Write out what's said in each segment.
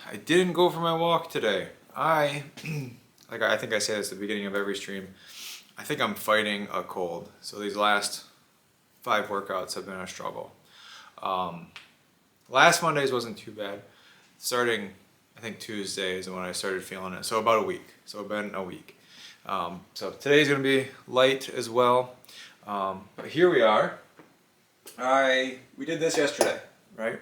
I didn't go for my walk today. I think I say this at the beginning of every stream. I think I'm fighting a cold. So these last 5 workouts have been a struggle. Last Mondays wasn't too bad. Starting, I think Tuesday is when I started feeling it. So about a week. So it's been a week. So today's gonna be light as well. But here we are. We did this yesterday, right?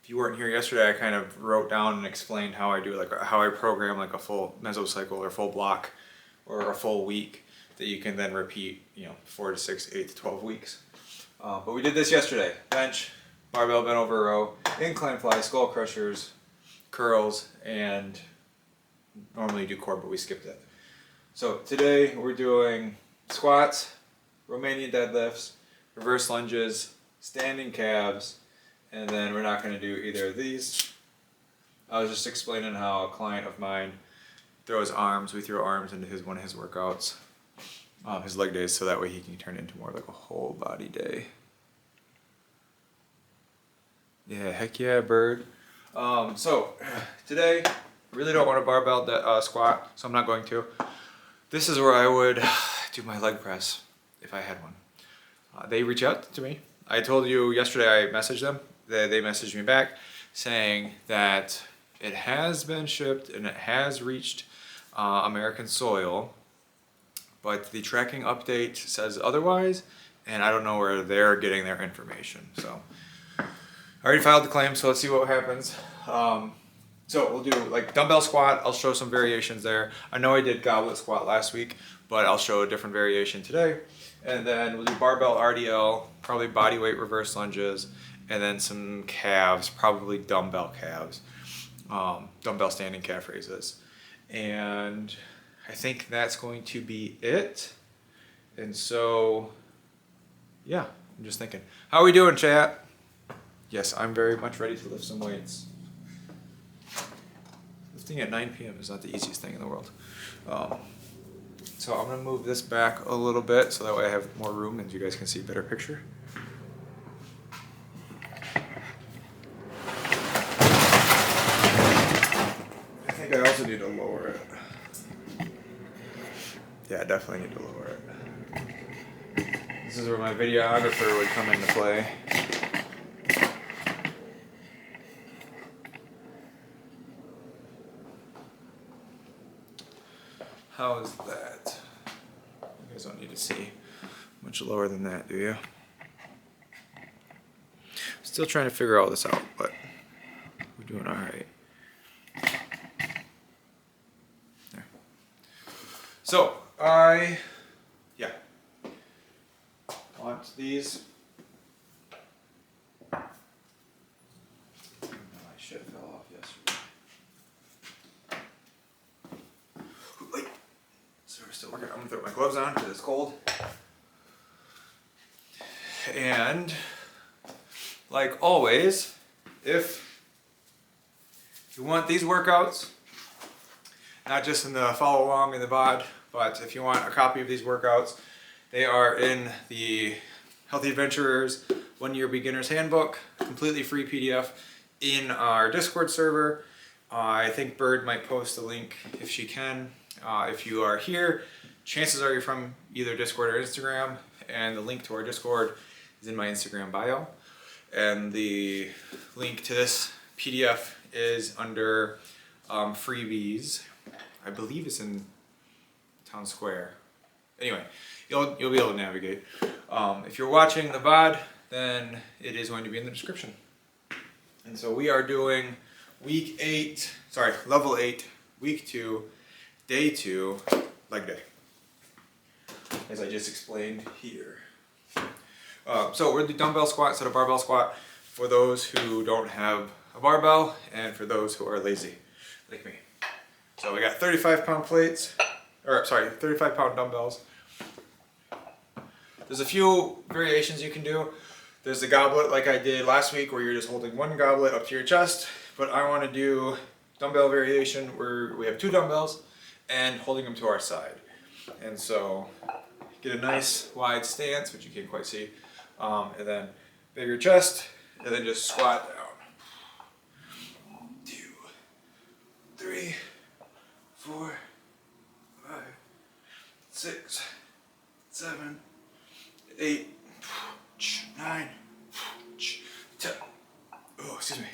If you weren't here yesterday, I kind of wrote down and explained how I do, like how I program like a full mesocycle or full block or a full week that you can then repeat, 4 to 6, 8 to 12 weeks. But we did this yesterday. Bench, barbell bent over row, incline fly, skull crushers, curls, and normally do core, but we skipped it. So today we're doing squats, Romanian deadlifts, reverse lunges, standing calves, and then we're not going to do either of these. I was just explaining how a client of mine throws arms. We throw arms into one of his workouts, his leg days, so that way he can turn it into more like a whole body day. Yeah, heck yeah, bird. So today, I really don't want a barbell squat, so I'm not going to. This is where I would do my leg press if I had one. They reach out to me. I told you yesterday I messaged them. They messaged me back saying that it has been shipped and it has reached American soil, but the tracking update says otherwise, and I don't know where they're getting their information. So I already filed the claim, so let's see what happens. So we'll do like dumbbell squat. I'll show some variations there. I know I did goblet squat last week, but I'll show a different variation today. And then we'll do barbell RDL, probably body weight reverse lunges, and then some calves, probably dumbbell calves, dumbbell standing calf raises. And I think that's going to be it. And so, yeah, I'm just thinking. How are we doing, chat? Yes, I'm very much ready to lift some weights. Lifting at 9 p.m. is not the easiest thing in the world. So I'm gonna move this back a little bit so that way I have more room and you guys can see a better picture. I think I also need to lower it. Yeah, I definitely need to lower it. This is where my videographer would come into play. How is that? You guys don't need to see much lower than that, do you? Still trying to figure all this out, but we're doing all right. There. So I want these. My shit fell off yesterday. So we're still working. I'm gonna throw my gloves on because it's cold. And like always, if you want these workouts, not just in the follow along in the VOD, but if you want a copy of these workouts, they are in the Healthy Adventurers 1-Year Beginner's Handbook, completely free PDF in our Discord server. I think Bird might post a link if she can. If you are here, chances are you're from either Discord or Instagram, and the link to our Discord is in my Instagram bio. And the link to this PDF is under freebies. I believe it's in Town Square. Anyway, you'll be able to navigate. If you're watching the VOD, then it is going to be in the description. And so we are doing level 8, week 2, day 2, leg day, as I just explained here. So we're the dumbbell squat instead of barbell squat for those who don't have a barbell and for those who are lazy, like me. So we got 35-pound plates, 35-pound dumbbells. There's a few variations you can do. There's the goblet like I did last week where you're just holding one goblet up to your chest, but I want to do dumbbell variation where we have 2 dumbbells and holding them to our side. And so get a nice wide stance, which you can't quite see, and then bigger chest, and then just squat down. 6, 7, 8, 9, 10. Oh, excuse me.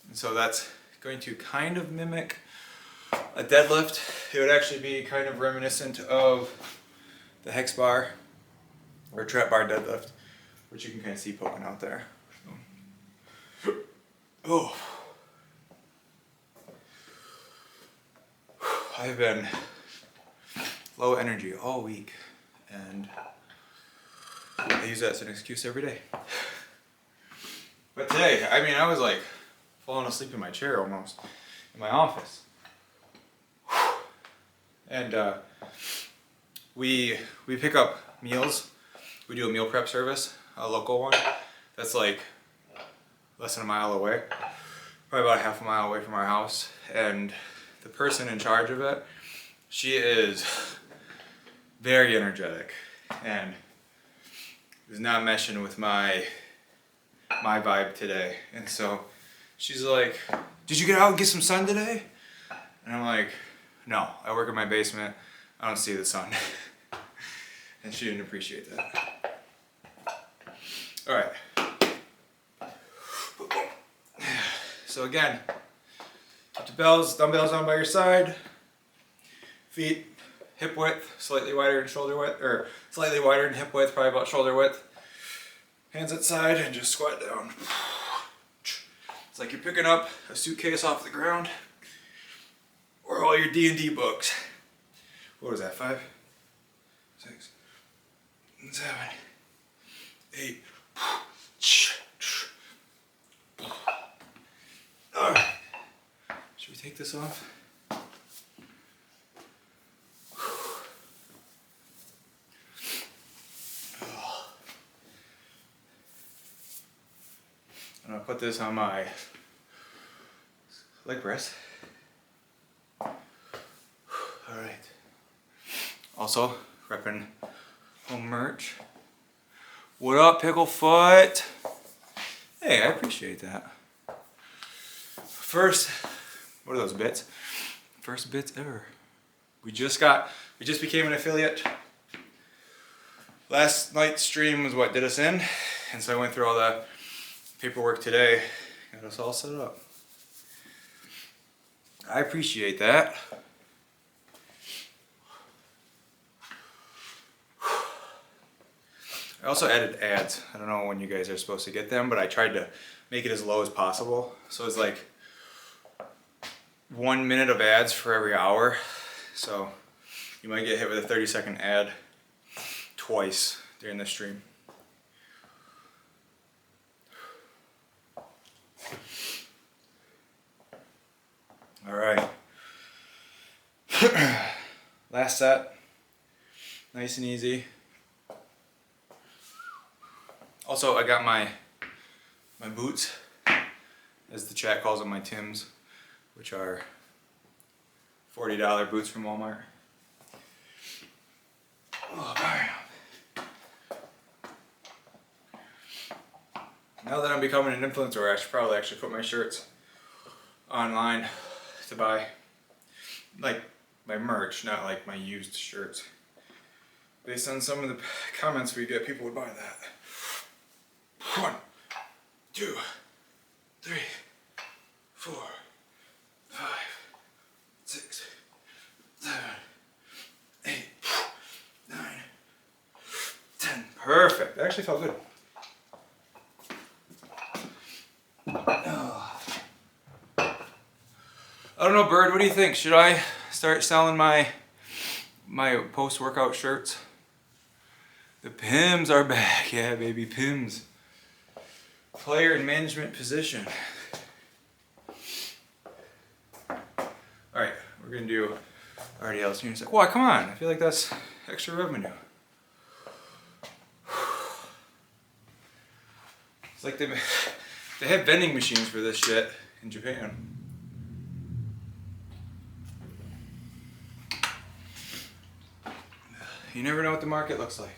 And so that's going to kind of mimic a deadlift. It would actually be kind of reminiscent of the hex bar or trap bar deadlift, which you can kind of see poking out there. Oh. I've been low energy all week, and I use that as an excuse every day. But today, I mean, I was like falling asleep in my chair almost in my office. And we pick up meals. We do a meal prep service, a local one that's like less than a mile away, probably about half a mile away from our house. And the person in charge of it, she is very energetic and is not meshing with my vibe today. And so she's like, "Did you get out and get some sun today?" And I'm like, "No, I work in my basement. I don't see the sun." And she didn't appreciate that. All right. So again, dumbbells on by your side. Feet hip width, slightly wider than shoulder width, or slightly wider than hip width, probably about shoulder width. Hands at side and just squat down. It's like you're picking up a suitcase off the ground, or all your D&D books. What was that, 5, 6, 7, 8. All right. Should we take this off? I'm gonna put this on my leg press. All right. Also, repping home merch. What up, Picklefoot? Hey, I appreciate that. First, what are those bits? First bits ever. We just became an affiliate. Last night's stream was what did us in, and so I went through all the paperwork today, got us all set up. I appreciate that. I also added ads. I don't know when you guys are supposed to get them, but I tried to make it as low as possible. So it's like 1 minute of ads for every hour. So you might get hit with a 30-second ad twice during the stream. All right. Last set. Nice and easy. Also, I got my boots, as the chat calls them, my Tims, which are $40 boots from Walmart. Oh, darn. Now that I'm becoming an influencer, I should probably actually put my shirts online to buy, like my merch, not like my used shirts. Based on some of the comments we get, people would buy that. 1, 2, 3, 4, 5, 6, 7, 8, 9, 10. Perfect. That actually felt good. I don't know, Bird, what do you think? Should I start selling my post-workout shirts? The Pims are back. Yeah, baby, Pims. Player in management position. Alright, we're going to do RDLs. You're like, why, come on. I feel like that's extra revenue. It's like they have vending machines for this shit in Japan. You never know what the market looks like.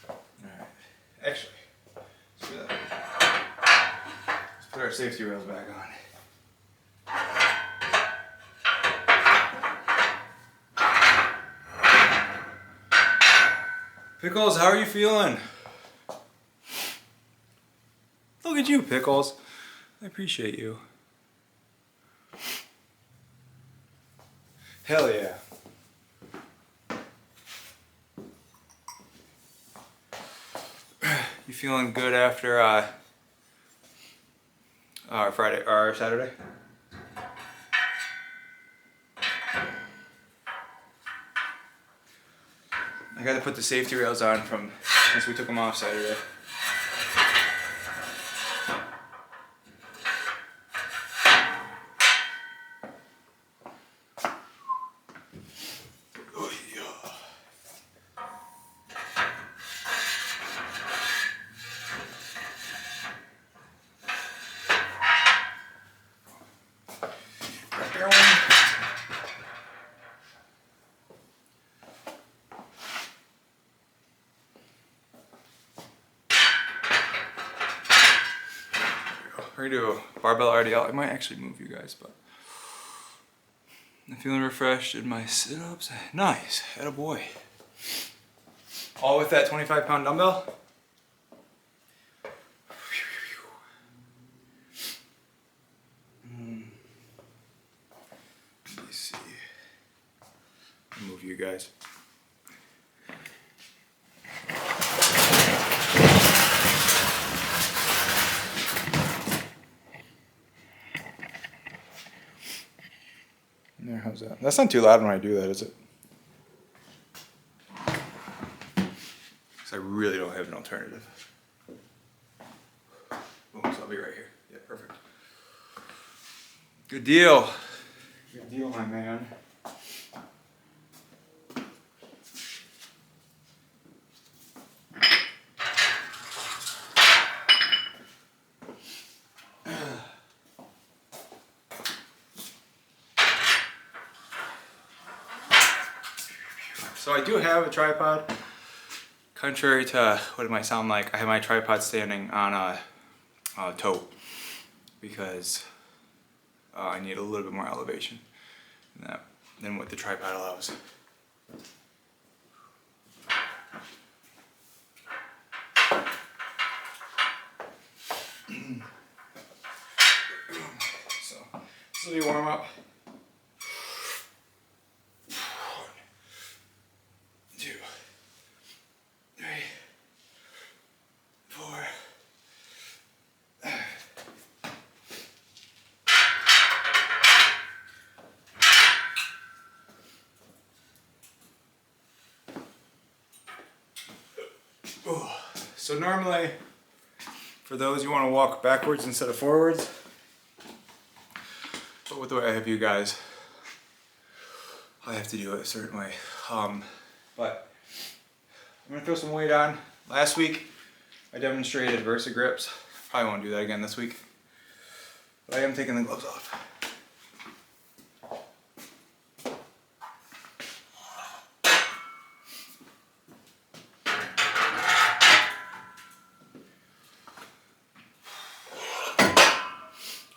Alright, actually, let's do that. our safety rails back on. Pickles, how are you feeling? Look at you, Pickles. I appreciate you. Hell yeah. You feeling good after Friday or Saturday? I got to put the safety rails on from since we took them off Saturday. We're gonna do a barbell RDL. I might actually move you guys, but I'm feeling refreshed in my sit-ups. Nice, attaboy. All with that 25-pound dumbbell. Let me see. Move you guys. There, how's that? That's not too loud when I do that, is it? Because I really don't have an alternative. Oh, so I'll be right here. Yeah, perfect. Good deal. Good deal, my man. So I do have a tripod. Contrary to what it might sound like, I have my tripod standing on a toe because I need a little bit more elevation than what the tripod allows. So this will be warm up. 1, 2, 3, 4. So normally, for those you want to walk backwards instead of forwards, but with the way I have you guys, I have to do it a certain way. But I'm gonna throw some weight on. Last week, I demonstrated Versa grips. Probably won't do that again this week. But I am taking the gloves off.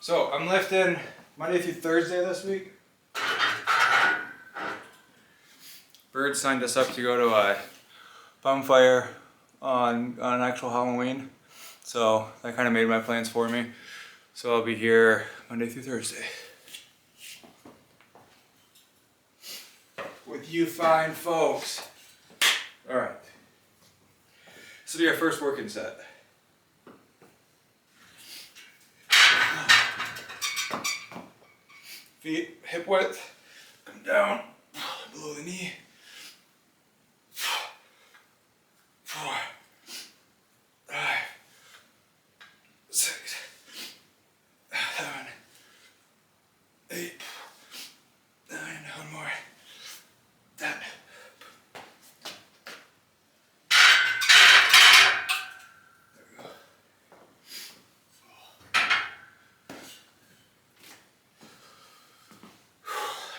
So I'm lifting Monday through Thursday this week. Bird signed us up to go to a bonfire on actual Halloween. So that kind of made my plans for me. So I'll be here Monday through Thursday. With you fine folks. All right. This will be our first working set. Feet hip width, come down below the knee. 4, 5, 6, 7, 8, 9, one more, 10. There we go.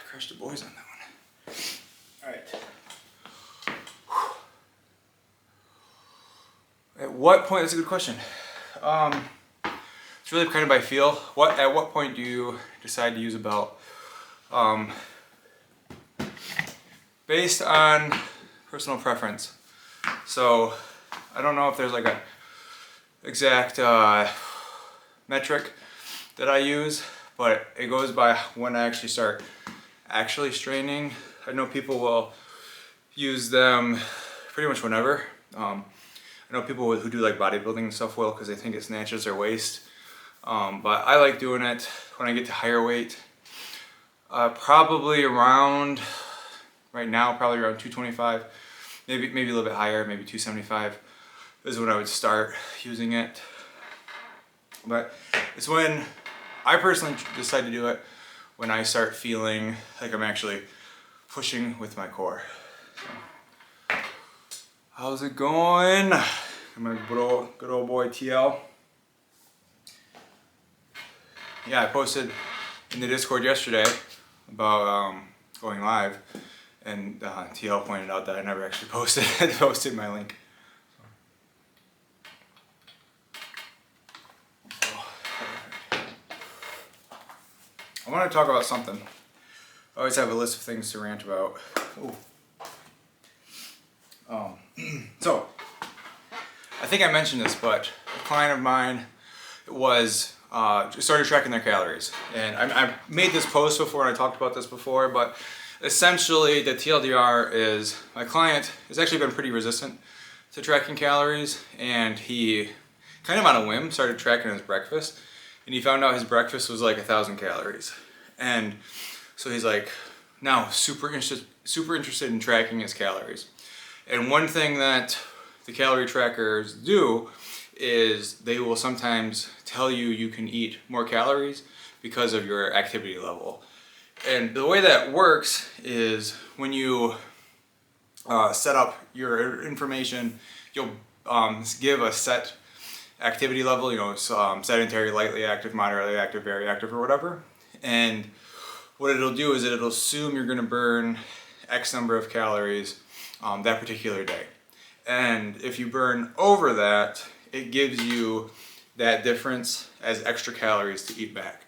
Crushed the boys on that one. All right. At what point, that's a good question. It's really kind of by feel. At what point do you decide to use a belt? Based on personal preference. So I don't know if there's like a exact metric that I use, but it goes by when I actually start straining. I know people will use them pretty much whenever. I know people who do like bodybuilding and stuff will, because they think it snatches their waist. But I like doing it when I get to higher weight. Probably around, right now, probably around 225, maybe a little bit higher, maybe 275 is when I would start using it. But it's when I personally decide to do it, when I start feeling like I'm actually pushing with my core. So, how's it going? I'm my good old boy TL. Yeah, I posted in the Discord yesterday about going live, and TL pointed out that I never actually posted my link. I want to talk about something. I always have a list of things to rant about. So, I think I mentioned this, but a client of mine started tracking their calories. And I made this post before and I talked about this before, but essentially the TLDR is my client has actually been pretty resistant to tracking calories, and he kind of on a whim started tracking his breakfast, and he found out his breakfast was like 1,000 calories. And so he's like now super interested in tracking his calories. And one thing that the calorie trackers do is they will sometimes tell you you can eat more calories because of your activity level. And the way that works is when you set up your information, you'll give a set activity level, you know, sedentary, lightly active, moderately active, very active, or whatever. And what it'll do is it'll assume you're going to burn X number of calories that particular day. And if you burn over that, it gives you that difference as extra calories to eat back.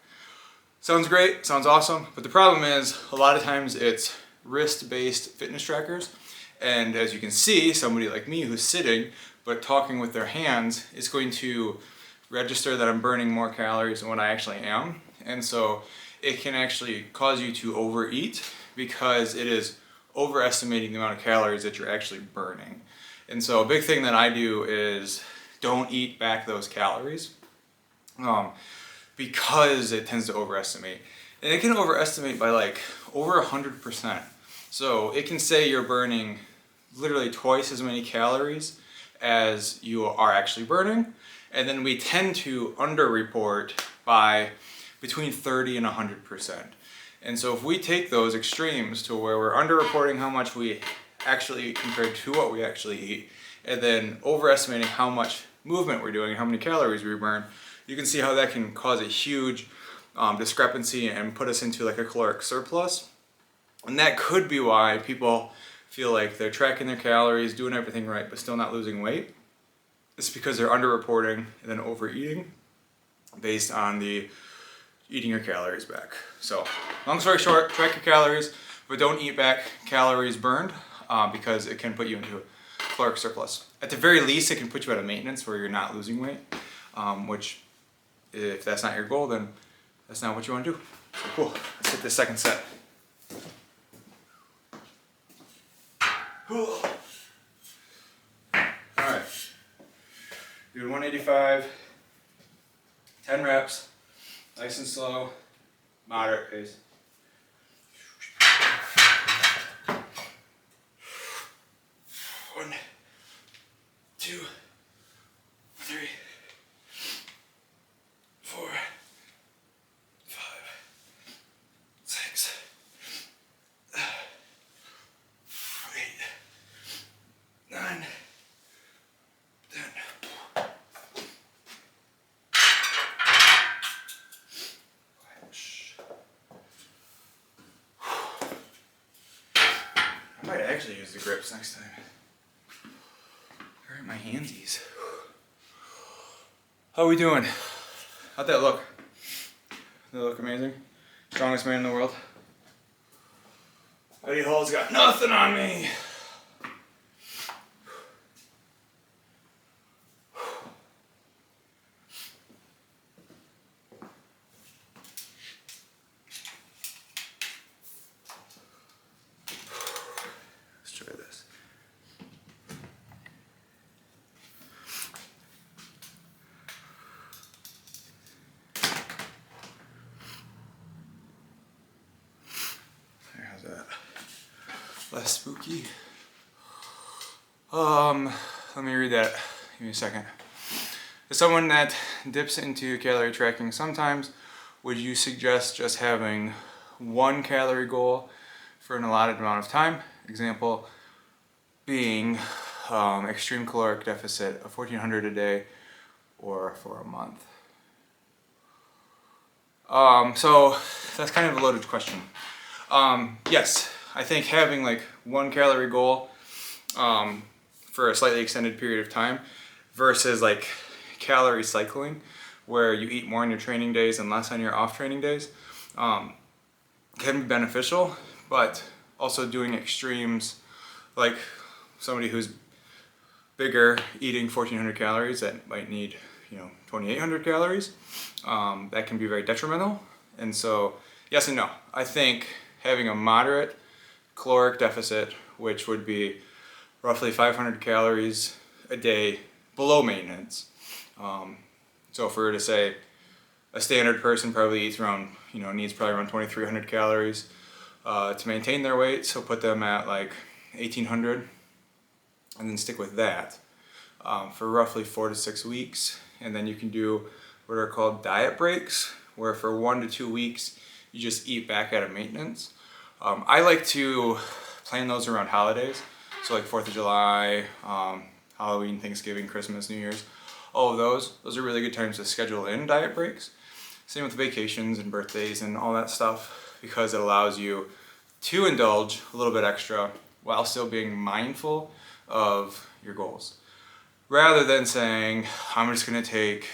Sounds great, sounds awesome, but the problem is a lot of times it's wrist-based fitness trackers, and as you can see, somebody like me who's sitting but talking with their hands is going to register that I'm burning more calories than what I actually am, and so it can actually cause you to overeat because it is overestimating the amount of calories that you're actually burning. And so a big thing that I do is don't eat back those calories because it tends to overestimate. And it can overestimate by like over 100%. So it can say you're burning literally twice as many calories as you are actually burning. And then we tend to underreport by between 30 and 100%. And so if we take those extremes to where we're underreporting how much we actually eat compared to what we actually eat, and then overestimating how much movement we're doing, how many calories we burn, you can see how that can cause a huge discrepancy and put us into like a caloric surplus. And that could be why people feel like they're tracking their calories, doing everything right, but still not losing weight. It's because they're underreporting and then overeating based on the eating your calories back. So, long story short, track your calories, but don't eat back calories burned because it can put you into caloric surplus. At the very least, it can put you at a maintenance where you're not losing weight, which if that's not your goal, then that's not what you want to do. So cool, let's hit the second set. All right, doing 185, 10 reps, nice and slow, moderate pace. One, two, three, four, five, six, 8, 9, 10. I might actually use the grips next time. Where are my handsies? How are we doing? How'd that look? Does that look amazing? Strongest man in the world. Eddie Hall's got nothing on me. Let's try this. How's that? Less spooky. Let me read that. Give me a second. As someone that dips into calorie tracking sometimes, would you suggest just having one calorie goal for an allotted amount of time? Example being extreme caloric deficit of 1400 a day or for a month. So that's kind of a loaded question. Yes, I think having like one calorie goal for a slightly extended period of time versus like calorie cycling where you eat more on your training days and less on your off training days can be beneficial, but also doing extremes like somebody who's bigger eating 1400 calories that might need 2800 calories, that can be very detrimental. And so yes and no. I think having a moderate caloric deficit, which would be roughly 500 calories a day below maintenance. So if we were to say a standard person probably eats around, needs probably around 2300 calories to maintain their weight, so put them at like 1800 and then stick with that for roughly 4 to 6 weeks. And then you can do what are called diet breaks, where for 1 to 2 weeks you just eat back at a maintenance. I like to plan those around holidays, so like 4th of July, Halloween, Thanksgiving, Christmas, New Year's, all of those are really good times to schedule in diet breaks. Same with vacations and birthdays and all that stuff, because it allows you to indulge a little bit extra while still being mindful of your goals. Rather than saying, I'm just gonna take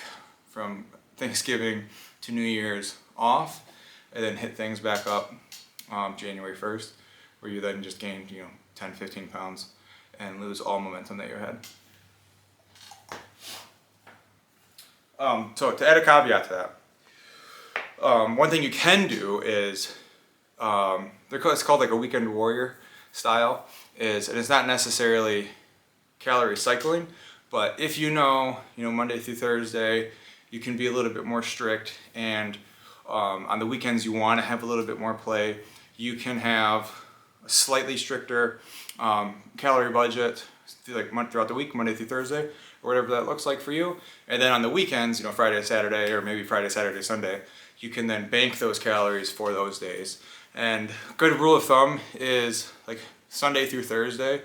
from Thanksgiving to New Year's off and then hit things back up January 1st, where you then just gained 10, 15 pounds and lose all momentum that you had. So to add a caveat to that, one thing you can do is, it's called like a weekend warrior style, and it's not necessarily calorie cycling, but if Monday through Thursday, you can be a little bit more strict, and on the weekends you want to have a little bit more play, you can have a slightly stricter calorie budget throughout the week, Monday through Thursday, or whatever that looks like for you. And then on the weekends, Friday, Saturday, or maybe Friday, Saturday, Sunday, you can then bank those calories for those days. And a good rule of thumb is like Sunday through Thursday,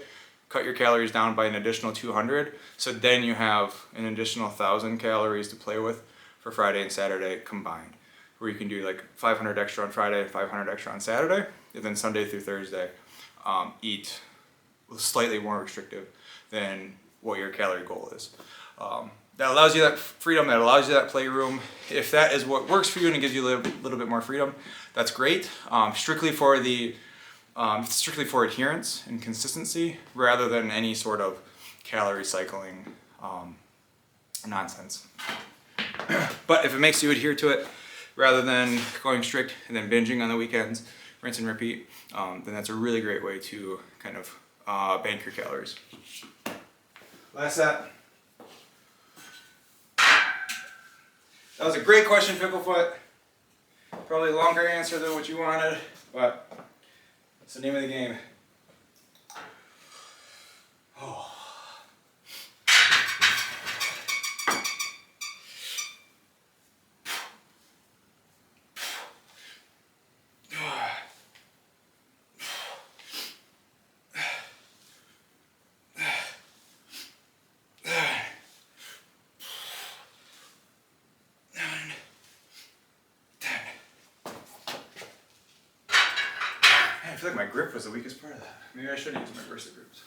cut your calories down by an additional 200. So then you have an additional 1,000 calories to play with for Friday and Saturday combined, where you can do like 500 extra on Friday and 500 extra on Saturday, and then Sunday through Thursday, eat slightly more restrictive than what your calorie goal is. That allows you that freedom, that allows you that playroom. If that is what works for you and it gives you a little bit more freedom, that's great. Strictly for adherence and consistency, rather than any sort of calorie cycling nonsense. But if it makes you adhere to it, rather than going strict and then binging on the weekends, rinse and repeat, then that's a really great way to kind of bank your calories. Last set. That was a great question, Picklefoot. Probably a longer answer than what you wanted, but it's the name of the game. Oh. I feel like my grip was the weakest part of that. Maybe I should use my Versa grips.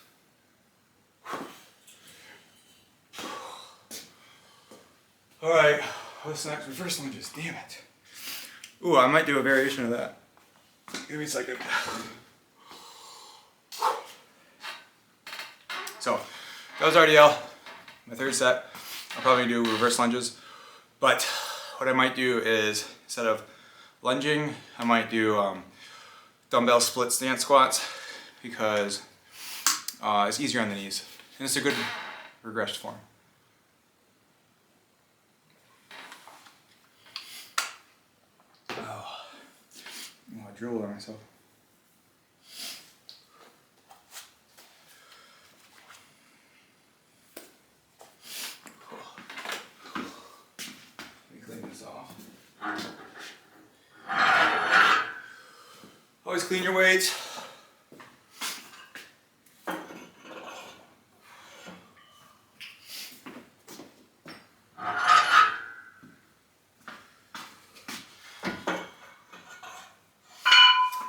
All right, What's next? Reverse lunges, damn it. Ooh, I might do a variation of that. Give me a second. So, that was RDL, my third set. I'll probably do reverse lunges, but what I might do is, instead of lunging, I might do dumbbell split stance squats, because it's easier on the knees, and it's a good regressed form. Oh, I drooled on myself. Always clean your weights.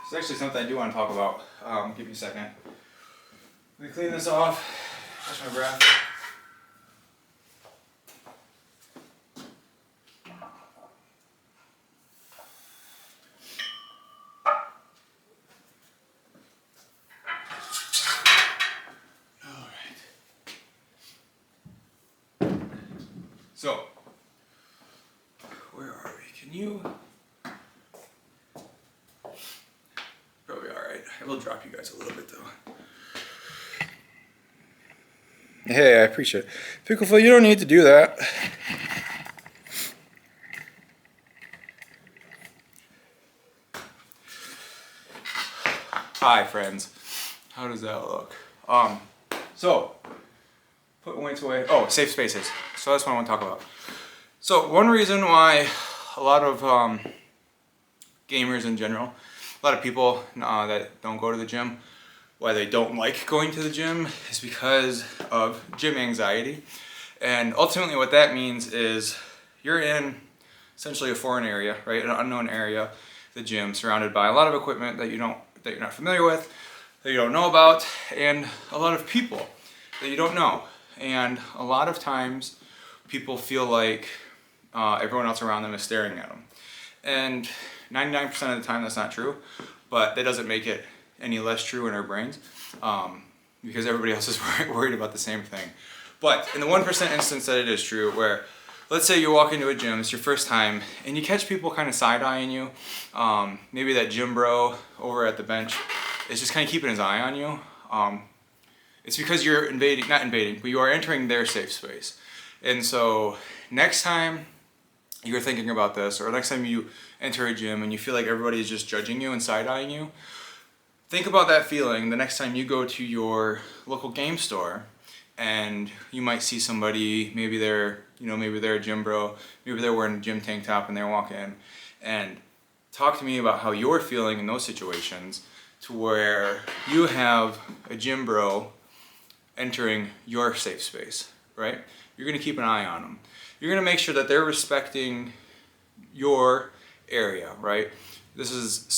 It's actually something I do want to talk about. Give me a second. Let me clean this off, catch my breath. So, where are we? Can you? Probably alright. I will drop you guys a little bit though. Hey, I appreciate it. Pickleful, you don't need to do that. Hi friends. How does that look? So, put weights away. Oh, safe spaces. So that's what I want to talk about. So one reason why a lot of gamers in general, a lot of people that don't go to the gym, why they don't like going to the gym is because of gym anxiety. And ultimately what that means is you're in essentially a foreign area, right? An unknown area, the gym, surrounded by a lot of equipment that you're not familiar with, that you don't know about, and a lot of people that you don't know. And a lot of times people feel like everyone else around them is staring at them. And 99% of the time that's not true, but that doesn't make it any less true in our brains, because everybody else is worried about the same thing. But in the 1% instance that it is true, where let's say you walk into a gym, it's your first time, and you catch people kind of side-eyeing you, maybe that gym bro over at the bench is just kind of keeping his eye on you. It's because you're not invading, but you are entering their safe space. And so next time you're thinking about this, or next time you enter a gym and you feel like everybody is just judging you and side-eyeing you, think about that feeling the next time you go to your local game store and you might see somebody, maybe they're a gym bro, maybe they're wearing a gym tank top and they walk in, and talk to me about how you're feeling in those situations, to where you have a gym bro entering your safe space, right? You're gonna keep an eye on them. You're gonna make sure that they're respecting your area, right? This is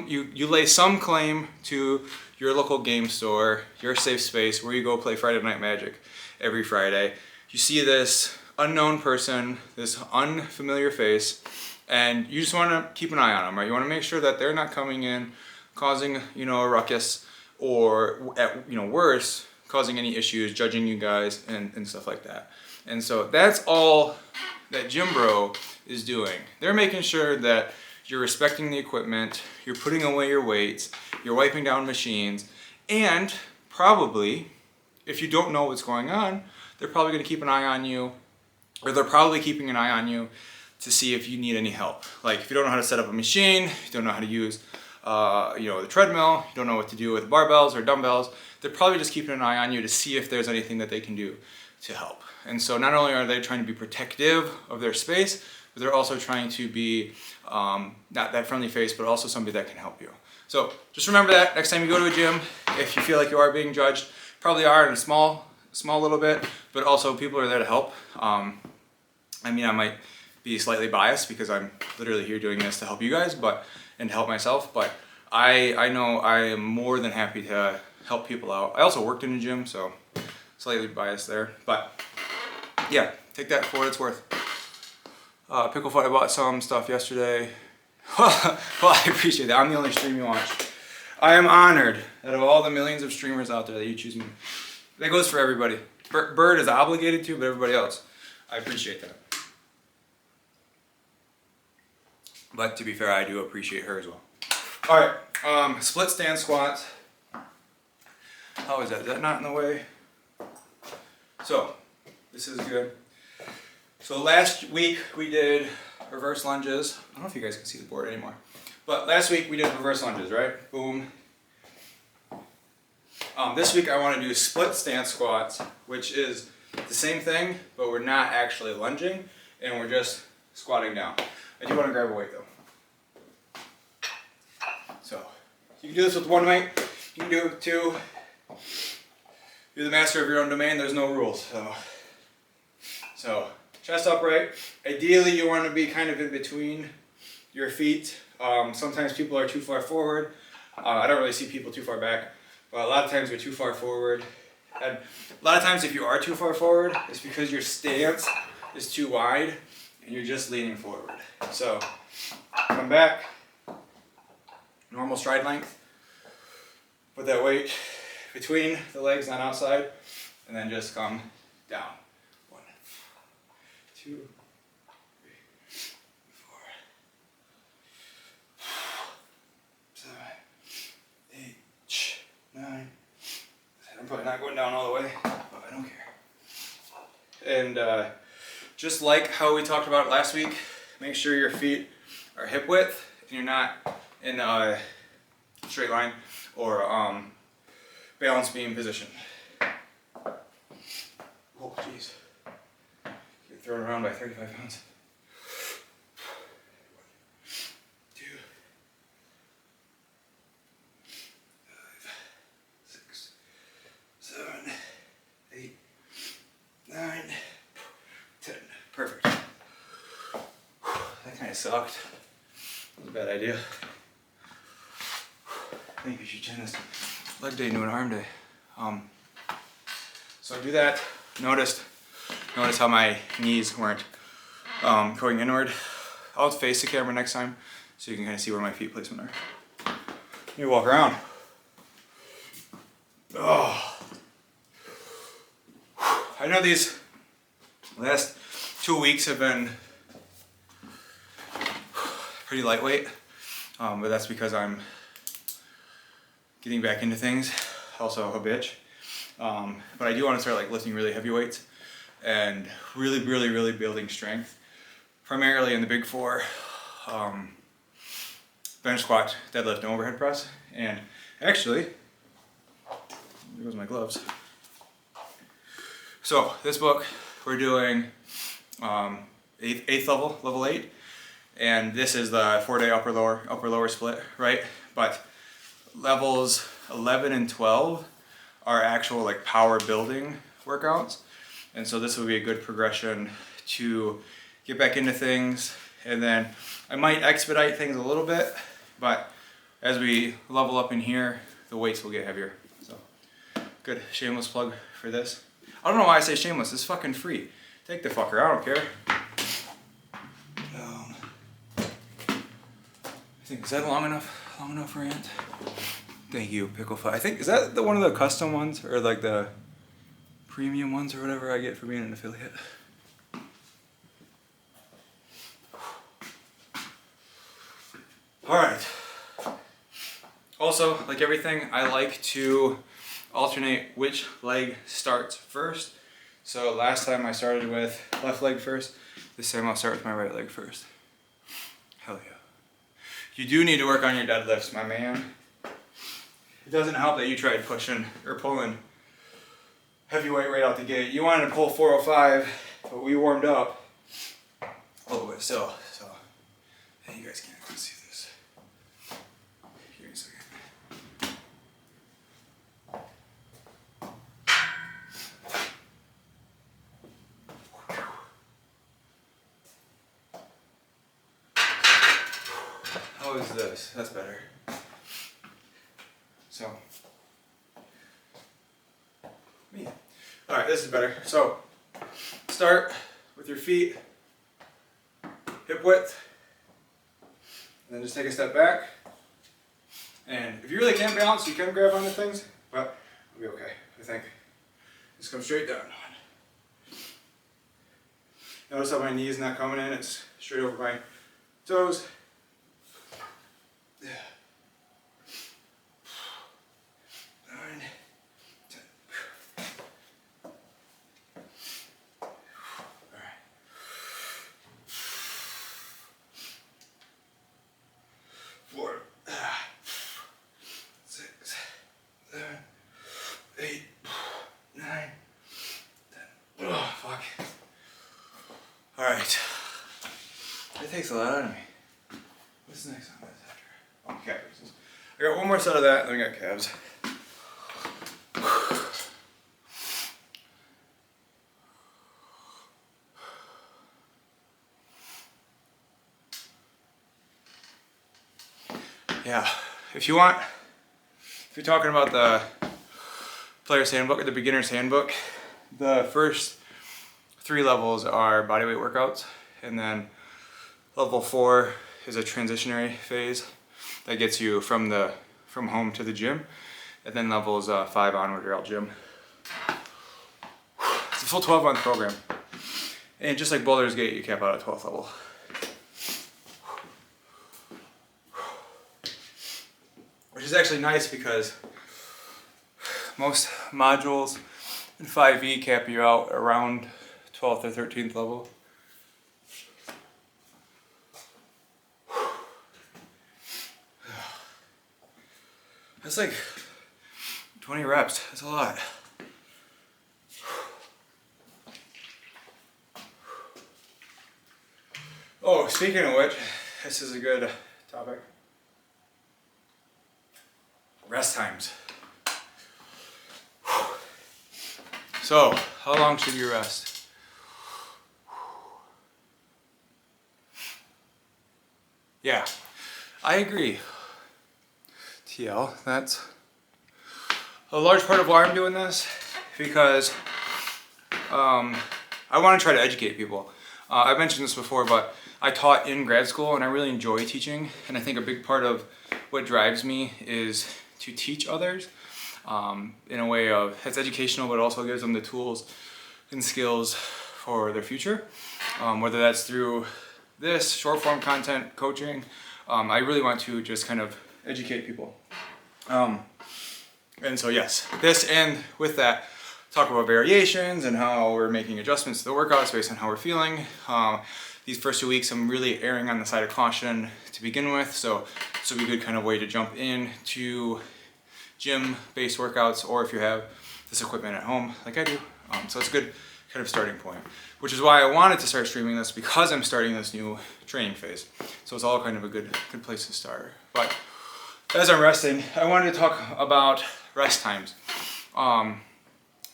you lay some claim to your local game store, your safe space, where you go play Friday Night Magic every Friday. You see this unknown person, this unfamiliar face, and you just wanna keep an eye on them, right? You wanna make sure that they're not coming in, causing, a ruckus, or worse, causing any issues, judging you guys, and stuff like that. And so that's all that gym bro is doing. They're making sure that you're respecting the equipment, you're putting away your weights, you're wiping down machines, and probably, if you don't know what's going on, they're probably gonna keep an eye on you, or they're probably keeping an eye on you to see if you need any help. Like if you don't know how to set up a machine, you don't know how to use the treadmill, you don't know what to do with barbells or dumbbells, they're probably just keeping an eye on you to see if there's anything that they can do to help. And so not only are they trying to be protective of their space, but they're also trying to be not that friendly face, but also somebody that can help you. So just remember that next time you go to a gym, if you feel like you are being judged, probably are in a small little bit, but also people are there to help. I might be slightly biased because I'm literally here doing this to help you guys, and to help myself, but I know I am more than happy to help people out. I also worked in a gym, so slightly biased there, but yeah, take that for what it's worth. Picklefoot, I bought some stuff yesterday. Well, I appreciate that. I'm the only stream you watch. I am honored that of all the millions of streamers out there that you choose me. That goes for everybody. Bird is obligated to, but everybody else. I appreciate that. But to be fair, I do appreciate her as well. Alright, split stance squats. How is that? Is that not in the way? So, this is good. So last week we did reverse lunges. I don't know if you guys can see the board anymore. But last week we did reverse lunges, right? Boom. This week I want to do split stance squats, which is the same thing, but we're not actually lunging, and we're just squatting down. I do want to grab a weight though. So, you can do this with one weight, you can do it with two. You're the master of your own domain, there's no rules. So chest upright. Ideally you want to be kind of in between your feet. Sometimes people are too far forward. I don't really see people too far back, but a lot of times you're too far forward. And a lot of times if you are too far forward, it's because your stance is too wide and you're just leaning forward. So come back, normal stride length. Put that weight between the legs on outside, and then just come down. 1, 2, 3, 4, 7, 8, 9. I'm probably not going down all the way, but I don't care. And just like how we talked about last week, make sure your feet are hip width and you're not in a straight line or balance beam position. Oh, jeez. Get thrown around by 35 pounds. 2, 5, 6, 7, 8, 9, 10. Perfect. That kind of sucked. That was a bad idea. I think you should change this leg day into an arm day. So do that. Notice how my knees weren't going inward. I'll face the camera next time so you can kind of see where my feet placement are. Let me walk around. Oh. I know these last 2 weeks have been pretty lightweight, but that's because I'm getting back into things, also a bitch. But I do want to start like lifting really heavy weights and really building strength, primarily in the big four, bench squat, deadlift, and overhead press. And actually, there goes my gloves. So this book, we're doing 8th level, level 8, and this is the 4-day upper lower split, right? But levels 11 and 12 are actual like power building workouts, and so this will be a good progression to get back into things. And then I might expedite things a little bit, but as we level up in here, the weights will get heavier. So good shameless plug for this. I don't know why I say shameless, it's fucking free. Take the fucker, I don't care. I think, is that long enough rant? Thank you, Picklefoot. I think, is that one of the custom ones, or like the premium ones, or whatever I get for being an affiliate? All right. Also, like everything, I like to alternate which leg starts first. So last time I started with left leg first. This time I'll start with my right leg first. Hell yeah. You do need to work on your deadlifts, my man. It doesn't help that you tried pushing or pulling heavyweight right out the gate. You wanted to pull 405, but we warmed up a little bit still. So, hey, you guys can't see this. Give me a second. How is this? That's better. So, yeah. All right, this is better. So, start with your feet hip width. And then just take a step back. And if you really can't balance, you can grab onto things, but it'll be okay, I think. Just come straight down. Notice how my knee's not coming in, it's straight over my toes. 9, 10. Alright. 4, 6, 7, 8, 9, 10. Oh, fuck. Alright. That takes a lot out of me. What's next on this after? Oh, calf raises. I got one more set of that, and then I got calves. Yeah, if you're talking about the player's handbook or the beginner's handbook, the first 3 levels are bodyweight workouts, and then level 4 is a transitionary phase that gets you from home to the gym, and then levels 5 onward are all gym. It's a full 12-month program, and just like Boulders Gate, you cap out at 12th level. Which is actually nice because most modules in 5e cap you out around 12th or 13th level. That's like 20 reps, that's a lot. Oh, speaking of which, this is a good topic. Rest times. So, how long should you rest? Yeah, I agree. TL, that's a large part of why I'm doing this, because I want to try to educate people. I've mentioned this before, but I taught in grad school and I really enjoy teaching, and I think a big part of what drives me is to teach others in a way of, it's educational, but also gives them the tools and skills for their future, whether that's through this short form content, coaching. I really want to just kind of educate people. And so yes, this, and with that, talk about variations and how we're making adjustments to the workouts based on how we're feeling. These first 2 weeks I'm really erring on the side of caution to begin with, so this will be a good kind of way to jump in to gym-based workouts, or if you have this equipment at home like I do. So it's a good kind of starting point, which is why I wanted to start streaming this, because I'm starting this new training phase. So it's all kind of a good place to start. But as I'm resting, I wanted to talk about rest times.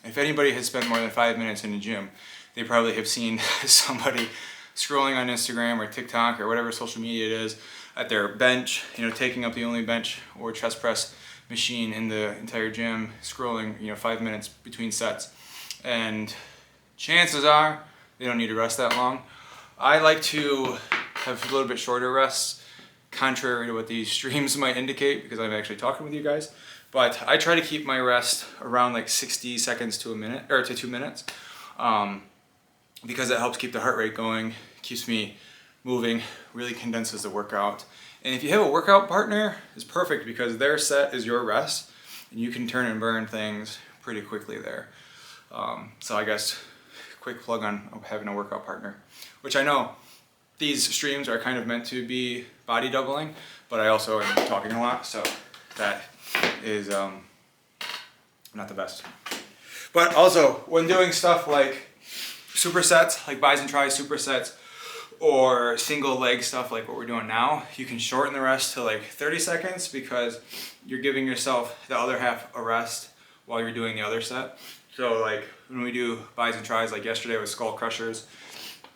If anybody has spent more than 5 minutes in the gym, they probably have seen somebody scrolling on Instagram or TikTok or whatever social media it is at their bench, taking up the only bench or chest press machine in the entire gym, scrolling, 5 minutes between sets. And chances are they don't need to rest that long. I like to have a little bit shorter rests, contrary to what these streams might indicate, because I'm actually talking with you guys. But I try to keep my rest around like 60 seconds to a minute, or to 2 minutes, because it helps keep the heart rate going, keeps me moving, really condenses the workout. And if you have a workout partner, it's perfect because their set is your rest, and you can turn and burn things pretty quickly there. So I guess quick plug on having a workout partner, which I know these streams are kind of meant to be body doubling, but I also am talking a lot, so that is not the best. But also, when doing stuff like supersets, like bis and tris supersets, or single leg stuff like what we're doing now, you can shorten the rest to like 30 seconds because you're giving yourself the other half a rest while you're doing the other set. So like when we do bis and tris, like yesterday with skull crushers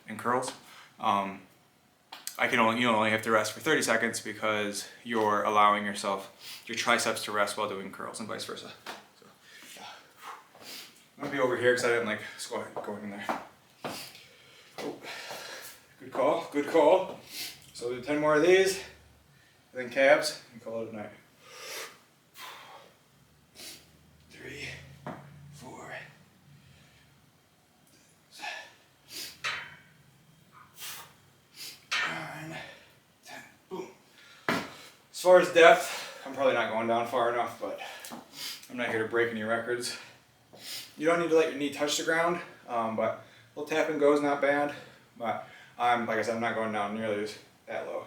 and curls, you only have to rest for 30 seconds because you're allowing yourself, your triceps to rest while doing curls, and vice versa. So, yeah. I'm gonna be over here because I didn't like squat going in there. Oh, good Good call, good call. So we'll do 10 more of these, and then calves, and call it a night. 3, 4, 9, 10. Boom. As far as depth, I'm probably not going down far enough, but I'm not here to break any records. You don't need to let your knee touch the ground, but a little tap and go is not bad. But like I said, I'm not going down nearly that low.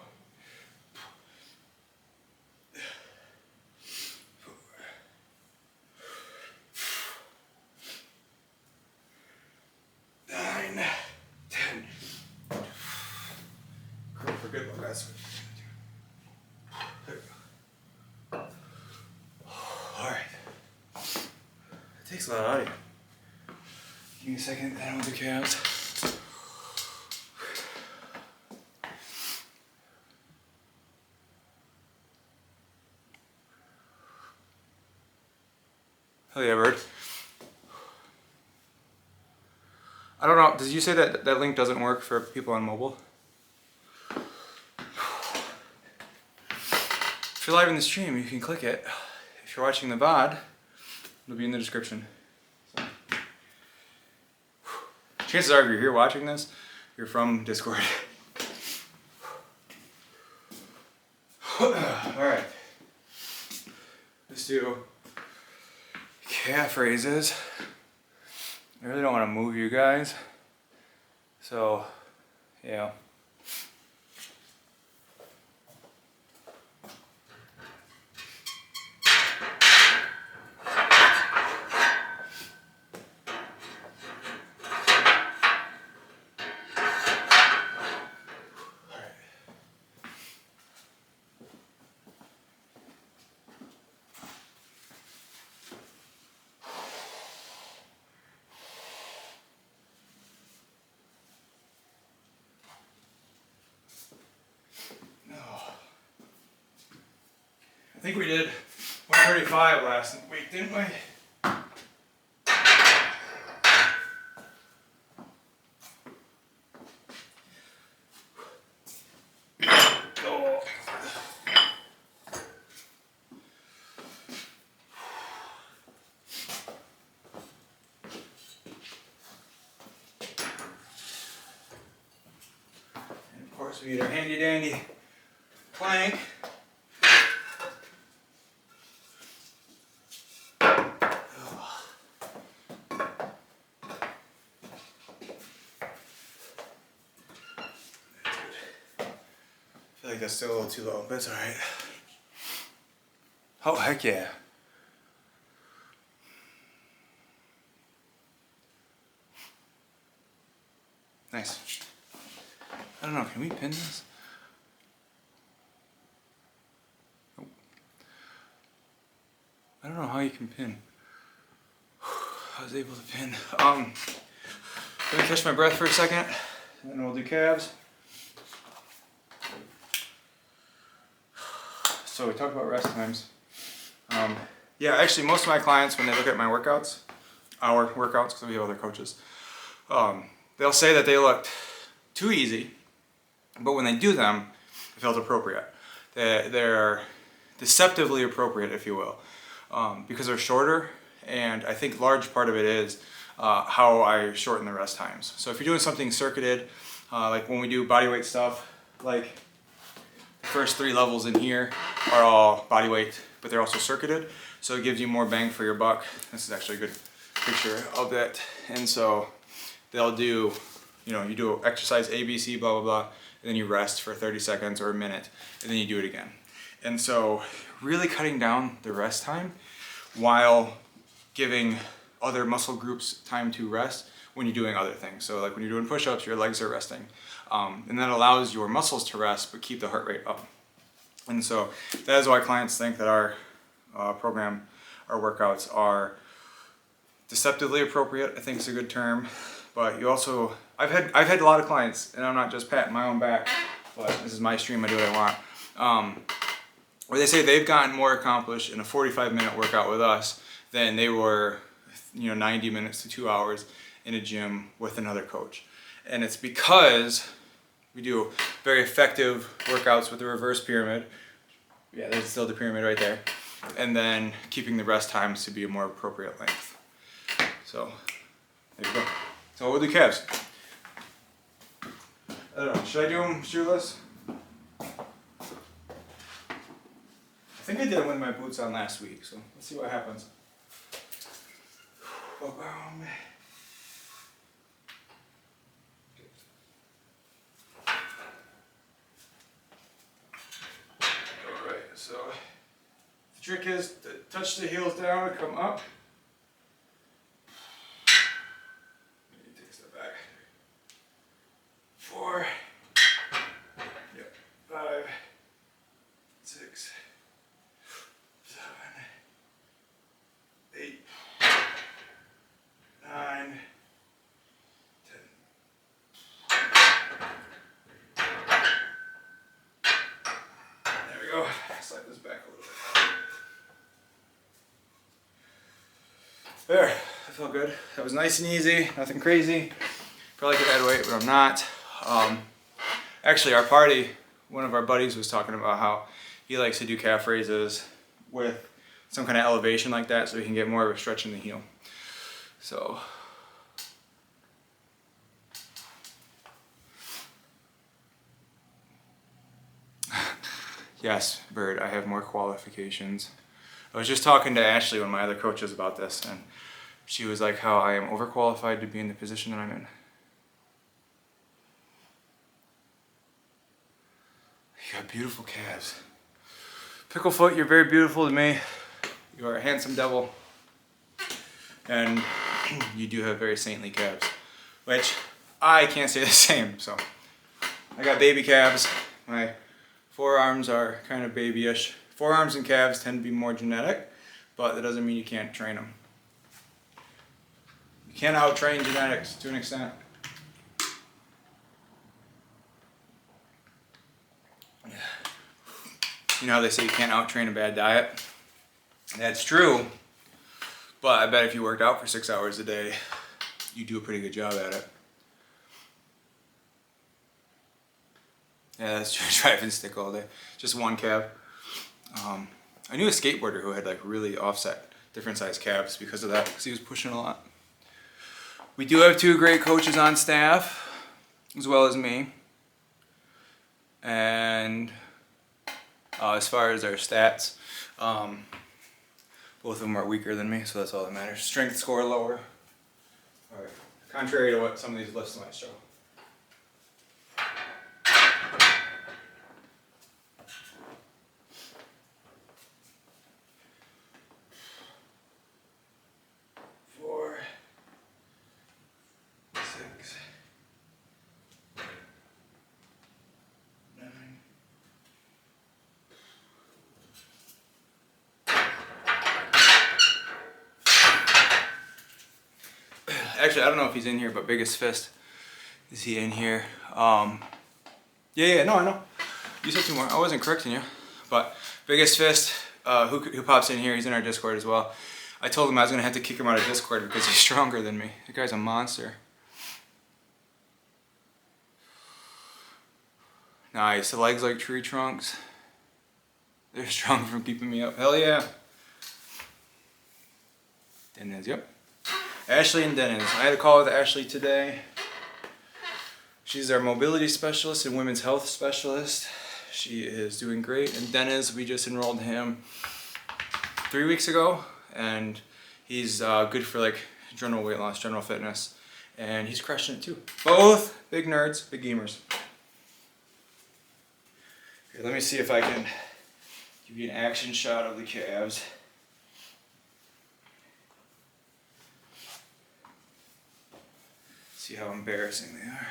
9, 10. For good luck, guys. There we go. All right. It takes a lot out of you. Give me a second, then I'll do calves. Hell yeah, bird. I don't know, did you say that that link doesn't work for people on mobile? If you're live in the stream, you can click it. If you're watching the VOD, it'll be in the description. So. Chances are, if you're here watching this, you're from Discord. Alright. Let's do calf raises. I really don't want to move you guys. So, yeah. I think we did 135 last week, didn't we? Oh. And of course we need our handy dandy plank. I feel like that's still a little too low, but it's alright. Oh, heck yeah. Nice. I don't know, can we pin this? Nope. I don't know how you can pin. I was able to pin. Let me catch my breath for a second, and then we'll do calves. So we talked about rest times. Yeah, actually most of my clients, when they look at my workouts, our workouts, because we have other coaches, they'll say that they looked too easy, but when they do them, it felt appropriate. They're deceptively appropriate, if you will, because they're shorter, and I think large part of it is how I shorten the rest times. So if you're doing something circuited, like when we do bodyweight stuff, like the first 3 levels in here are all body weight, but they're also circuited, so it gives you more bang for your buck. This is actually a good picture of it. And so they'll do, you do exercise A, B, C, blah, blah, blah, and then you rest for 30 seconds or a minute, and then you do it again. And so really cutting down the rest time while giving other muscle groups time to rest when you're doing other things. So like when you're doing push-ups, your legs are resting. And that allows your muscles to rest, but keep the heart rate up. And so that is why clients think that our program, our workouts are deceptively appropriate. I think it's a good term. But you also, I've had a lot of clients, and I'm not just patting my own back, but this is my stream, I do what I want, where they say they've gotten more accomplished in a 45-minute workout with us than they were, 90 minutes to 2 hours in a gym with another coach. And it's because We do very effective workouts with the reverse pyramid. Yeah, there's still the pyramid right there. And then keeping the rest times to be a more appropriate length. So, there you go. So we'll do calves. I don't know, should I do them shoeless? I think I did them with my boots on last week, so let's see what happens. Alright, so the trick is to touch the heels down and come up. Take a step back. 4, yep, 5, 6, 7, 8, 9, 10. There we go. Slide this back a little bit. There, I felt good. That was nice and easy, nothing crazy. Probably could add weight, but I'm not. Actually, our party, one of our buddies was talking about how he likes to do calf raises with some kind of elevation like that so he can get more of a stretch in the heel. So, yes, Bird, I have more qualifications. I was just talking to Ashley, one of my other coaches, about this, and she was like how I am overqualified to be in the position that I'm in. You got beautiful calves. Picklefoot, you're very beautiful to me. You are a handsome devil. And you do have very saintly calves, which I can't say the same. So I got baby calves. My forearms are kind of babyish. Forearms and calves tend to be more genetic, but that doesn't mean you can't train them. You can out-train genetics to an extent. You know how they say you can't out-train a bad diet? That's true, but I bet if you worked out for 6 hours a day, you do a pretty good job at it. Yeah, that's true. Driving stick all day. Just one calf. I knew a skateboarder who had like really offset different size calves because of that, because he was pushing a lot. We do have 2 great coaches on staff, as well as me. And as far as their stats, both of them are weaker than me, so that's all that matters. Strength score lower. All right. Contrary to what some of these lists might show. Actually, I don't know if he's in here, but Biggest Fist, is he in here? Yeah, no, I know. You said 2 more. I wasn't correcting you. But Biggest Fist, who pops in here, he's in our Discord as well. I told him I was going to have to kick him out of Discord because he's stronger than me. The guy's a monster. Nice. The legs like tree trunks. They're strong from keeping me up. Hell yeah. Dennis, yep. Ashley and Dennis. I had a call with Ashley today. She's our mobility specialist and women's health specialist. She is doing great. And Dennis, we just enrolled him 3 weeks ago, and he's good for like general weight loss, general fitness, and he's crushing it too. Both big nerds, big gamers. Here, let me see if I can give you an action shot of the calves. See how embarrassing they are.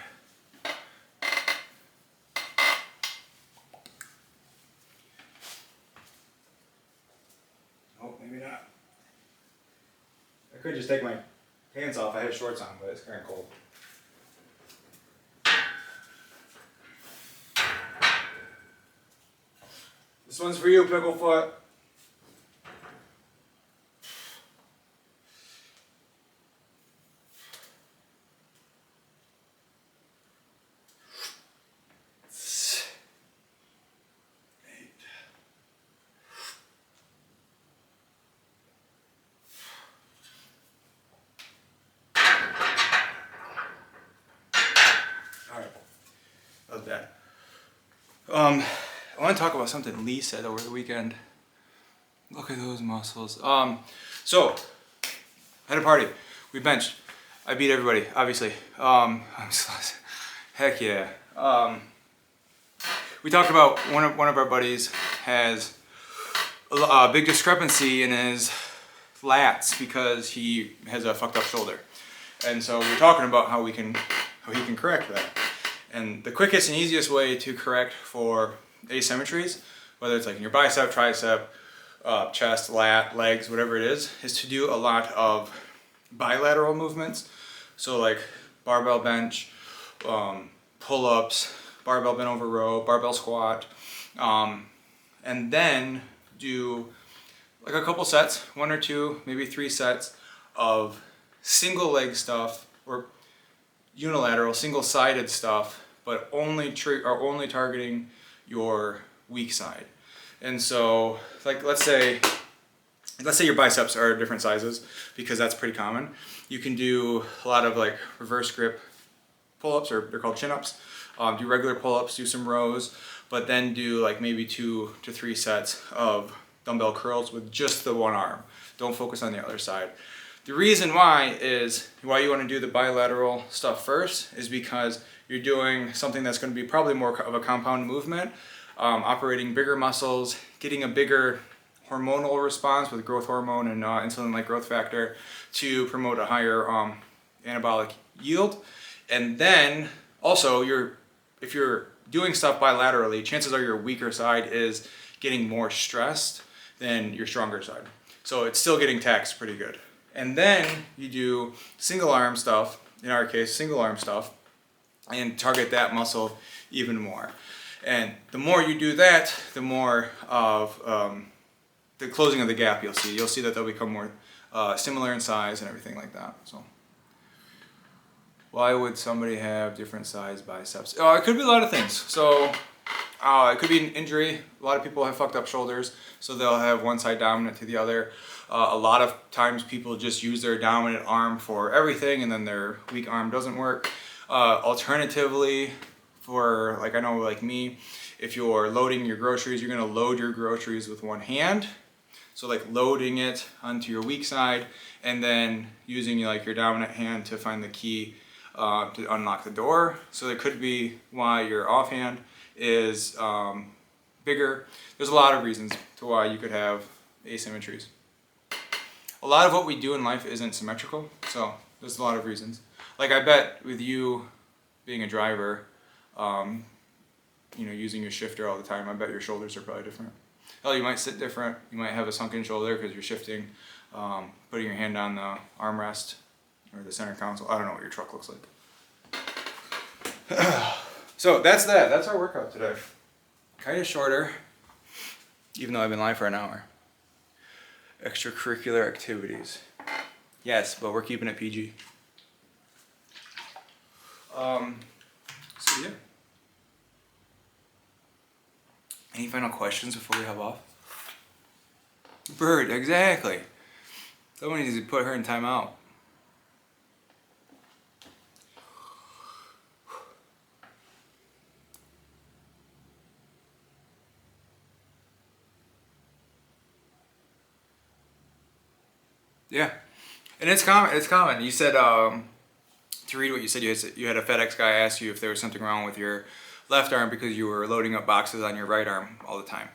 Oh, maybe not. I could just take my pants off. I have shorts on, but it's kind of cold. This one's for you, Picklefoot. about that. I want to talk about something Lee said over the weekend. Look at those muscles. So I had a party. We benched. I beat everybody, obviously. Heck yeah. We talked about one of our buddies has a big discrepancy in his lats because he has a fucked up shoulder. And so we're talking about how he can correct that. And the quickest and easiest way to correct for asymmetries, whether it's like in your bicep, tricep, chest, lat, legs, whatever it is to do a lot of bilateral movements. So like barbell bench, pull-ups, barbell bent over row, barbell squat, and then do like a couple sets, 1 or 2, maybe 3 sets of single leg stuff or unilateral, single-sided stuff, but only targeting your weak side. And so, like let's say your biceps are different sizes, because that's pretty common. You can do a lot of like reverse grip pull-ups, or they're called chin-ups. Do regular pull-ups, do some rows, but then do like maybe 2 to 3 sets of dumbbell curls with just the one arm. Don't focus on the other side. The reason why you want to do the bilateral stuff first is because you're doing something that's going to be probably more of a compound movement, operating bigger muscles, getting a bigger hormonal response with growth hormone and insulin-like growth factor to promote a higher anabolic yield. And then also, if you're doing stuff bilaterally, chances are your weaker side is getting more stressed than your stronger side. So it's still getting taxed pretty good. And then you do single arm stuff, in our case, single arm stuff, and target that muscle even more. And the more you do that, the more of the closing of the gap you'll see. You'll see that they'll become more similar in size and everything like that. So, why would somebody have different size biceps? It could be a lot of things. So it could be an injury. A lot of people have fucked up shoulders, so they'll have one side dominant to the other. A lot of times people just use their dominant arm for everything, and then their weak arm doesn't work. Alternatively, for like I know like me, if you're loading your groceries, you're gonna load your groceries with one hand. So like loading it onto your weak side, and then using like your dominant hand to find the key to unlock the door. So that could be why your offhand is bigger. There's a lot of reasons to why you could have asymmetries. A lot of what we do in life isn't symmetrical, so there's a lot of reasons. Like I bet with you being a driver, using your shifter all the time, I bet your shoulders are probably different. Hell, you might sit different. You might have a sunken shoulder because you're shifting, putting your hand on the armrest or the center console. I don't know what your truck looks like. So that's that. That's our workout today. Kind of shorter, even though I've been live for an hour. Extracurricular activities. Yes, but we're keeping it PG. So yeah. Any final questions before we hop off? Bird, exactly. Someone needs to put her in timeout. Yeah, and it's common. It's common. You said to read what you said. You had a FedEx guy ask you if there was something wrong with your left arm because you were loading up boxes on your right arm all the time.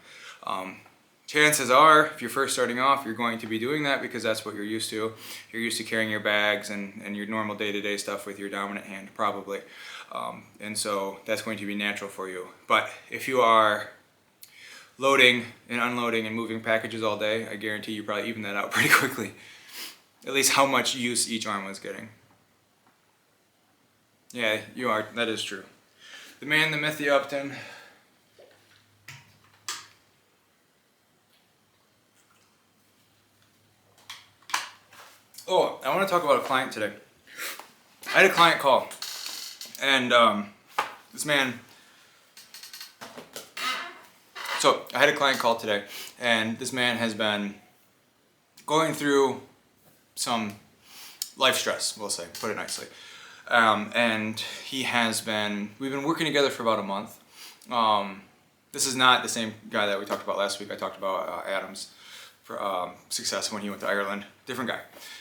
Chances are, if you're first starting off, you're going to be doing that because that's what you're used to. You're used to carrying your bags and your normal day-to-day stuff with your dominant hand, probably. And so that's going to be natural for you. But if you are loading and unloading and moving packages all day, I guarantee you probably even that out pretty quickly. At least how much use each arm was getting. Yeah, you are. That is true. The man, the myth, the Upton. Oh, I want to talk about a client today. I had a client call, and this man. So I had a client call today, and this man has been going through some life stress, we'll say, put it nicely. And we've been working together for about a month. This is not the same guy that we talked about last week. I talked about Adam's for, success when he went to Ireland. Different guy.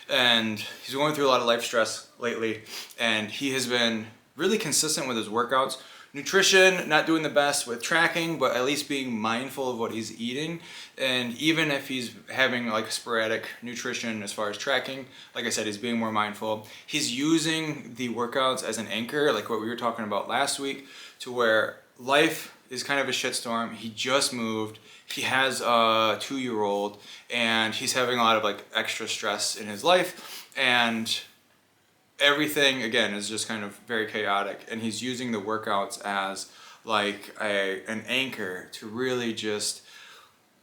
And he's going through a lot of life stress lately, and he has been really consistent with his workouts. Nutrition, not doing the best with tracking, but at least being mindful of what he's eating. And even if he's having like sporadic nutrition as far as tracking, like I said, he's being more mindful. He's using the workouts as an anchor, like what we were talking about last week, to where life is kind of a shitstorm. He just moved. He has a 2-year-old, and he's having a lot of like extra stress in his life, and everything again is just kind of very chaotic, and he's using the workouts as like an anchor to really just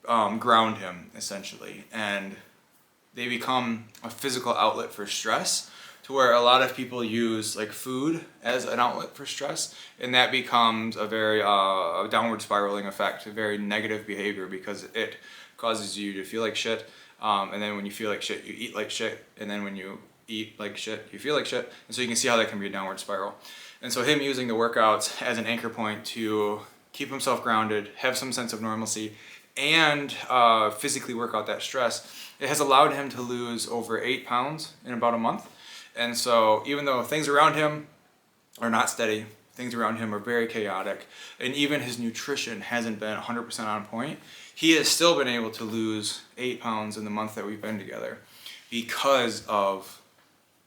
ground him essentially, and they become a physical outlet for stress, to where a lot of people use like food as an outlet for stress, and that becomes a very a downward spiraling effect, a very negative behavior, because it causes you to feel like shit, and then when you feel like shit, you eat like shit, and then when you eat like shit, you feel like shit, and so you can see how that can be a downward spiral. And so him using the workouts as an anchor point to keep himself grounded, have some sense of normalcy, and physically work out that stress, it has allowed him to lose over 8 pounds in about a month. And so even though things around him are not steady, things around him are very chaotic, and even his nutrition hasn't been 100% on point, he has still been able to lose 8 pounds in the month that we've been together, because of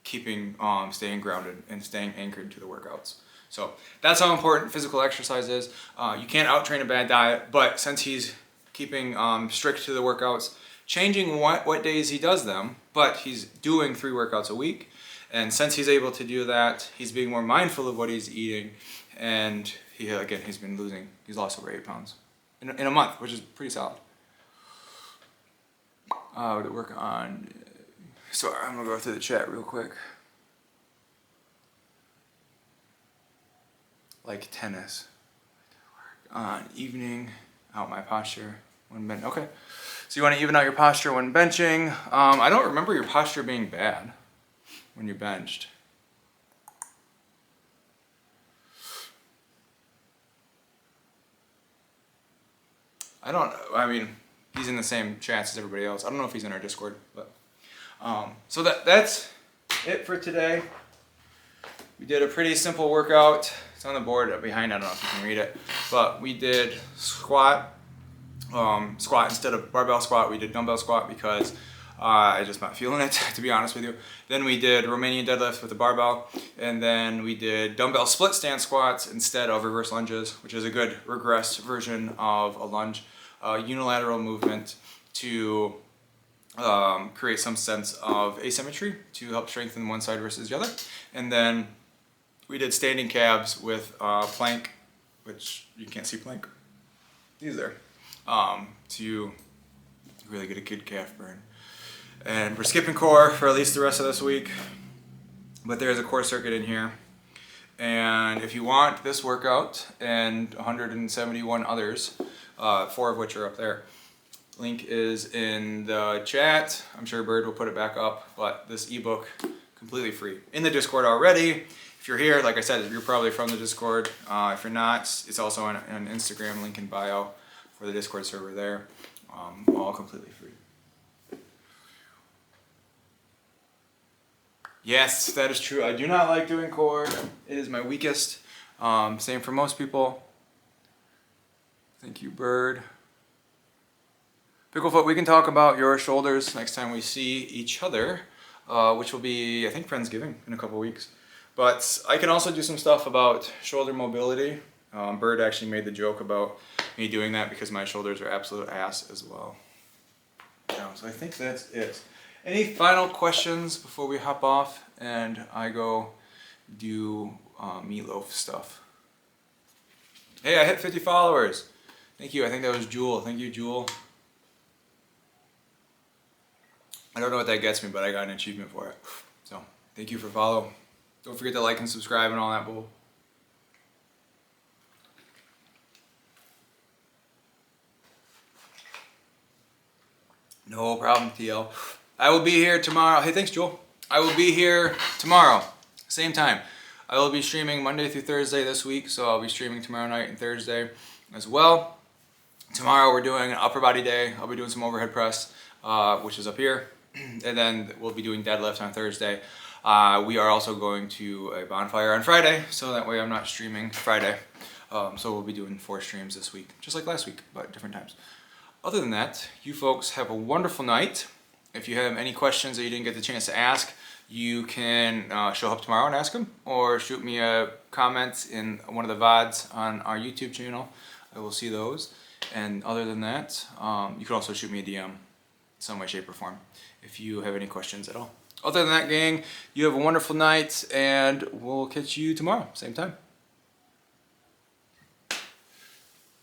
staying grounded and staying anchored to the workouts. So that's how important physical exercise is. You can't out-train a bad diet, but since he's keeping strict to the workouts, changing what days he does them, but he's doing 3 workouts a week. And since he's able to do that, he's being more mindful of what he's eating, and he's lost over 8 pounds in a month, which is pretty solid. To work on, sorry, I'm gonna go through the chat real quick. Like tennis, work on evening out my posture when benching. Okay, so you want to even out your posture when benching. I don't remember your posture being bad when you benched. I mean, he's in the same chats as everybody else. I don't know if he's in our Discord, but so that's it for today. We did a pretty simple workout. It's on the board behind. I don't know if you can read it, but we did squat instead of barbell squat. We did dumbbell squat because I just not feeling it, to be honest with you. Then we did Romanian deadlifts with the barbell, and then we did dumbbell split stance squats instead of reverse lunges, which is a good regressed version of a lunge, unilateral movement to create some sense of asymmetry to help strengthen one side versus the other. And then we did standing calves with plank, which you can't see plank. These there, to really get a good calf burn. And we're skipping core for at least the rest of this week, but there's a core circuit in here. And if you want this workout and 171 others, 4 of which are up there, link is in the chat. I'm sure Bird will put it back up, but this ebook, completely free. In the Discord already. If you're here, like I said, you're probably from the Discord. If you're not, it's also on Instagram, link in bio for the Discord server there. All completely free. Yes, that is true. I do not like doing core. It is my weakest. Same for most people. Thank you, Bird. Picklefoot, we can talk about your shoulders next time we see each other, which will be, I think, Friendsgiving in a couple weeks. But I can also do some stuff about shoulder mobility. Bird actually made the joke about me doing that because my shoulders are absolute ass as well. Yeah, so I think that's it. Any final questions before we hop off and I go do meatloaf stuff? Hey, I hit 50 followers. Thank you. I think that was Jewel. Thank you, Jewel. I don't know what that gets me, but I got an achievement for it. So, thank you for follow. Don't forget to like and subscribe and all that bull. No problem, TL. I will be here tomorrow. Hey, thanks, Joel. I will be here tomorrow, same time. I will be streaming Monday through Thursday this week, so I'll be streaming tomorrow night and Thursday as well. Tomorrow we're doing an upper body day. I'll be doing some overhead press, which is up here. And then we'll be doing deadlift on Thursday. We are also going to a bonfire on Friday, so that way I'm not streaming Friday. So we'll be doing 4 streams this week, just like last week, but different times. Other than that, you folks have a wonderful night. If you have any questions that you didn't get the chance to ask, you can show up tomorrow and ask them, or shoot me a comment in one of the VODs on our YouTube channel. I will see those. And other than that, you can also shoot me a DM, some way, shape, or form, if you have any questions at all. Other than that, gang, you have a wonderful night, and we'll catch you tomorrow, same time.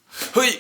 Hui!